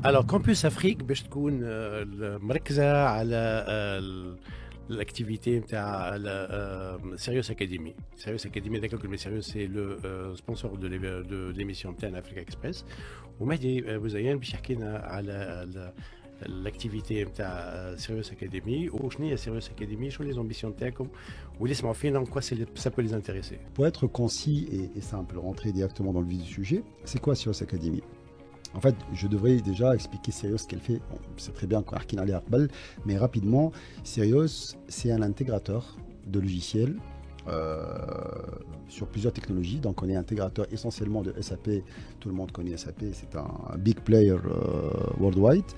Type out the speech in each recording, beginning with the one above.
Alors, Campus Afrique, باش تكون مركزة على l'activité نتاع Sirius Academy. Sirius Academy, d'accord que Sirius c'est le sponsor de l'émission نتاعنا Africa Express. ومهدي بوزيان باش يحكي لنا على l'activité نتاع Sirius Academy وشنو هي Sirius Academy, شنو les ambitions نتاعكم واللي يسمعوا فينا en quoi ça peut les intéresser. Pour être concis et simple, rentrer directement dans le vif du sujet, c'est quoi Sirius Academy? En fait, je devrais déjà expliquer Sirius ce qu'elle fait. Bon, c'est très bien qu'on a Arbal, mais rapidement, Sirius, c'est un intégrateur de logiciels sur plusieurs technologies. Donc, on est intégrateur essentiellement de SAP. Tout le monde connaît SAP, c'est un big player worldwide,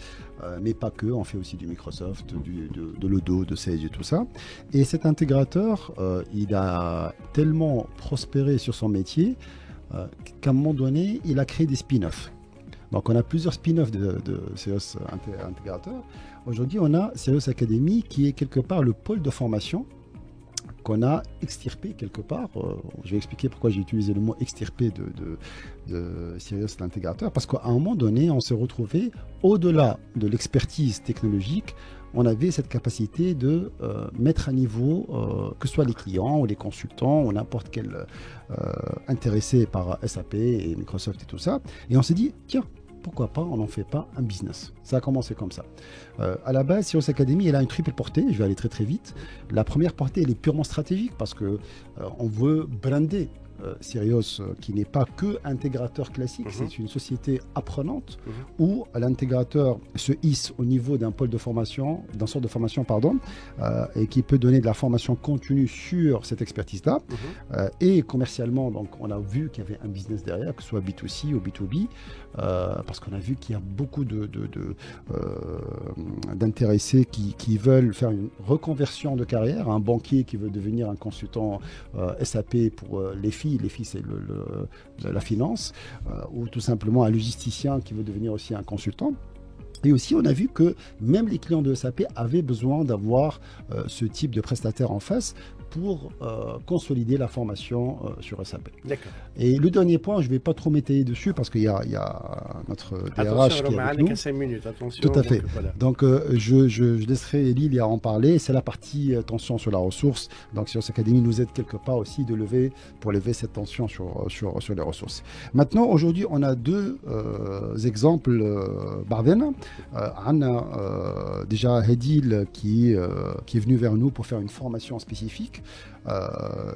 mais pas que. On fait aussi du Microsoft, de Lodo, de Sage et tout ça. Et cet intégrateur, il a tellement prospéré sur son métier qu'à un moment donné, il a créé des spin-offs. Donc on a plusieurs spin-offs de Sirius Intégrateur. Aujourd'hui, on a Sirius Academy qui est quelque part le pôle de formation qu'on a extirpé quelque part. Je vais expliquer pourquoi j'ai utilisé le mot extirpé de Sirius l'Intégrateur. Parce qu'à un moment donné, on s'est retrouvé au-delà de l'expertise technologique. On avait cette capacité de mettre à niveau que ce soit les clients ou les consultants ou n'importe quel intéressé par SAP et Microsoft et tout ça. Et on s'est dit, tiens, pourquoi pas, on n'en fait pas un business. Ça a commencé comme ça. À la base, Sirius Academy, elle a une triple portée. Je vais aller très très vite. La première portée, elle est purement stratégique parce que on veut brander Sirius, qui n'est pas que intégrateur classique, c'est une société apprenante où l'intégrateur se hisse au niveau d'un pôle de formation, d'un centre de formation, pardon, et qui peut donner de la formation continue sur cette expertise-là. Et commercialement, donc, on a vu qu'il y avait un business derrière, que ce soit B2C ou B2B, parce qu'on a vu qu'il y a beaucoup d'intéressés qui veulent faire une reconversion de carrière, un banquier qui veut devenir un consultant SAP pour les filles, c'est la finance, ou tout simplement un logisticien qui veut devenir aussi un consultant. Et aussi, on a vu que même les clients de SAP avaient besoin d'avoir ce type de prestataire en face pour consolider la formation sur SAP. D'accord. Et le dernier point, je ne vais pas trop m'étaler dessus parce qu'il y a notre DRH qui est avec nous. 5 minutes, attention. Tout à fait. Voilà. Donc, je laisserai Elie en parler. C'est la partie tension sur la ressource. Donc, Sirius Academy nous aide quelque part aussi pour lever cette tension sur les ressources. Maintenant, aujourd'hui, on a deux exemples Barden. Anna, déjà Hedil qui est venu vers nous pour faire une formation spécifique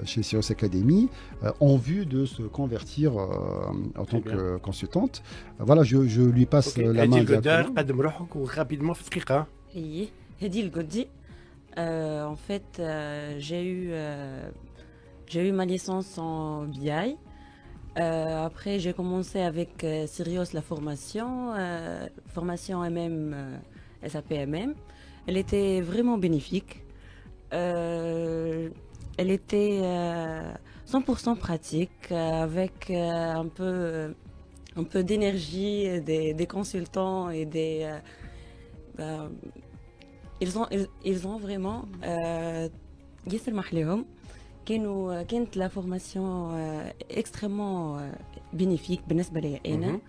chez Sirius Academy en vue de se convertir en tant que consultante. Voilà, je lui passe la main. Rapidement, Hedil Godzi. En fait, j'ai eu ma licence en BI. Après, j'ai commencé avec Sirius la formation MM, SAP MM. Elle était vraiment bénéfique. Elle était 100% pratique, avec un peu d'énergie des consultants et ils ont vraiment يسمح لهم. كانت la formation extrêmement bénéfique بالنسبة لي أنا.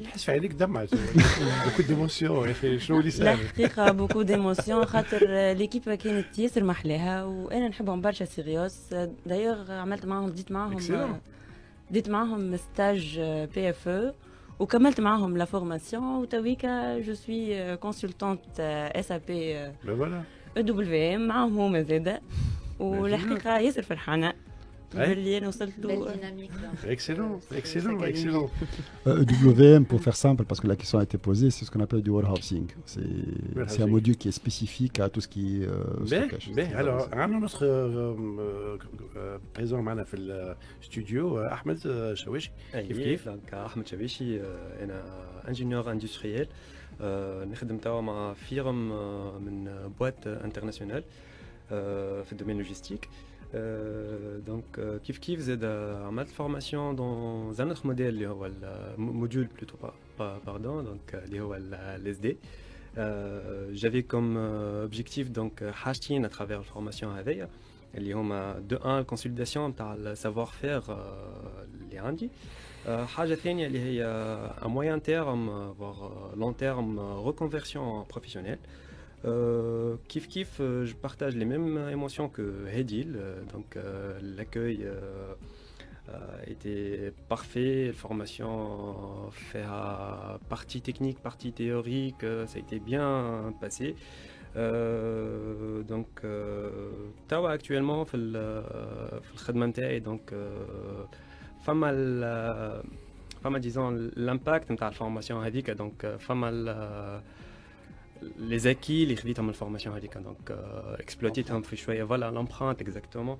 نحس في عينيك دمعة beaucoup d'émotions يا اخي شنو اللي صار؟ الحقيقة beaucoup d'émotions خاطر ليكيب كانت ياسر محلاها وانا نحبهم برشا سيريوس. دايوغ عملت معاهم ديت معاهم ستاج بي اف او وكملت معاهم لا فورماسيون وتويكا جو سوي كونسلتانت اس ا بي او دبليو ام معاهم هما زاده. والحقيقة ياسر فرحانة Excellent. WM, pour faire simple, parce que la question a été posée, c'est ce qu'on appelle du warehousing. C'est un module qui est spécifique à tout ce qui est stockage. Alors, notre présent معنا في الاستوديو أحمد شاويشي. كيف دونك أحمد شاويشي أنا انجينيور اندستريال نخدم توا مع فيرم من بوات انترناسيونال في الدومين لوجيستيك. Donc, كيف زاد عملت formation dans un autre modèle اللي هو module plutôt pardon donc اللي هو l'SD. J'avais comme objectif donc حاجتين à travers la formation هذيا اللي هما de un consolidation نتاع le savoir-faire اللي عندي حاجة ثانية اللي هي à moyen terme voire long terme reconversion professionnelle. Kiff, je partage les mêmes émotions que Hedil. Donc l'accueil était parfait, la formation fait partie technique, partie théorique, ça a été bien passé. Donc توا actuellement في الخدمة نتاعي donc فما disons l'impact نتاع الفورماسيون هذيك donc فما les acquis اللي خديتهم من الفورماسيون هذيك donc exploitيتهم في شويه voilà l'empreinte exactement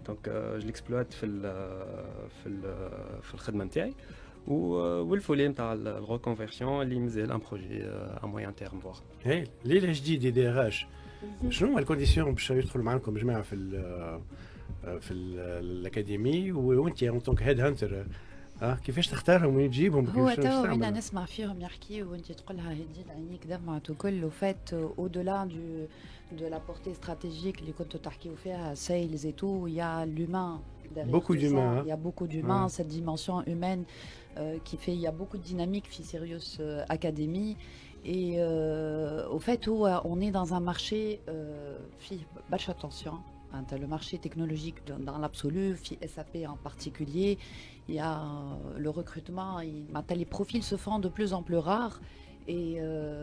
donc je l'exploite في الخدمه نتاعي والفولي نتاع الريكونفيرسيون اللي مازال ان بروجي ا موين تيرم فوار. هاي ليله جديد دي ار اش شنو هما الكونديسيون باش يدخلوا معاكم جماعه في الاكاديمي وانت ان طونك هيد هانتر كيفاش تختارهم وين تجيبهم؟ هو توا وين نسمع فيهم يحكي وانت تقولها هدي عينيك دمعت وكل وفات او دولا de la portée stratégique اللي كنتوا تحكيوا فيها sales et tout, il y a l'humain derrière. Beaucoup d'humains. Il y a beaucoup d'humains, cette dimension humaine qui fait il y a beaucoup de dynamique في Sirius Academy et au fait où on est dans un marché برشا attention. Le marché technologique dans l'absolu, SAP en particulier, il y a le recrutement, les profils se font de plus en plus rares et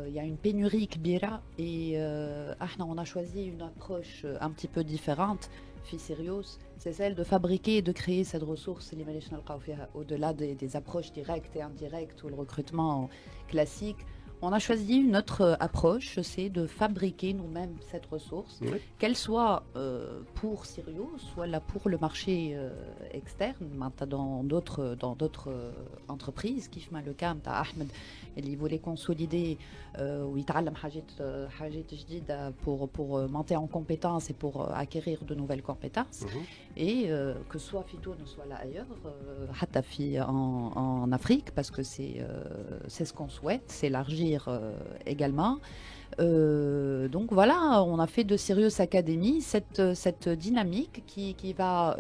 il y a une pénurie kbira et on a choisi une approche un petit peu différente, Sirius, c'est celle de fabriquer et de créer cette ressource au-delà des approches directes et indirectes ou le recrutement classique. On a choisi une autre approche, c'est de fabriquer nous-mêmes cette ressource, qu'elle soit pour Sirius, soit là pour le marché externe, dans d'autres entreprises, qui fait le cas d'Ahmed, il voulait consolider ou يتعلم حاجات جديدة pour monter en compétences et pour acquérir de nouvelles compétences, et que soit Fito ne soit là ailleurs, حتى en Afrique, parce que c'est ce qu'on souhaite, c'est élargir également. Donc voilà, on a fait de Sirius Academy cette dynamique qui va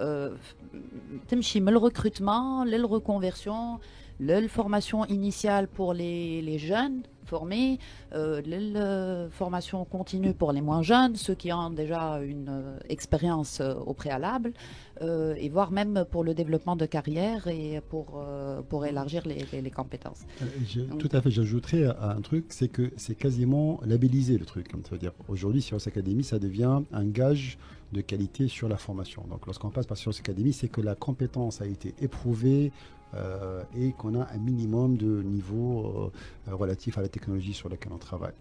تمشي من le recrutement, la reconversion, la formation initiale pour les jeunes formés, la formation continue pour les moins jeunes, ceux qui ont déjà une expérience au préalable, et voire même pour le développement de carrière et pour élargir les compétences. Tout à fait, j'ajouterais un truc, c'est que c'est quasiment labellisé le truc. Ça veut dire aujourd'hui, Sirius Academy, ça devient un gage de qualité sur la formation. Donc lorsqu'on passe par Sirius Academy, c'est que la compétence a été éprouvée, et qu'on a un minimum de niveau relatif à la technologie sur laquelle on travaille.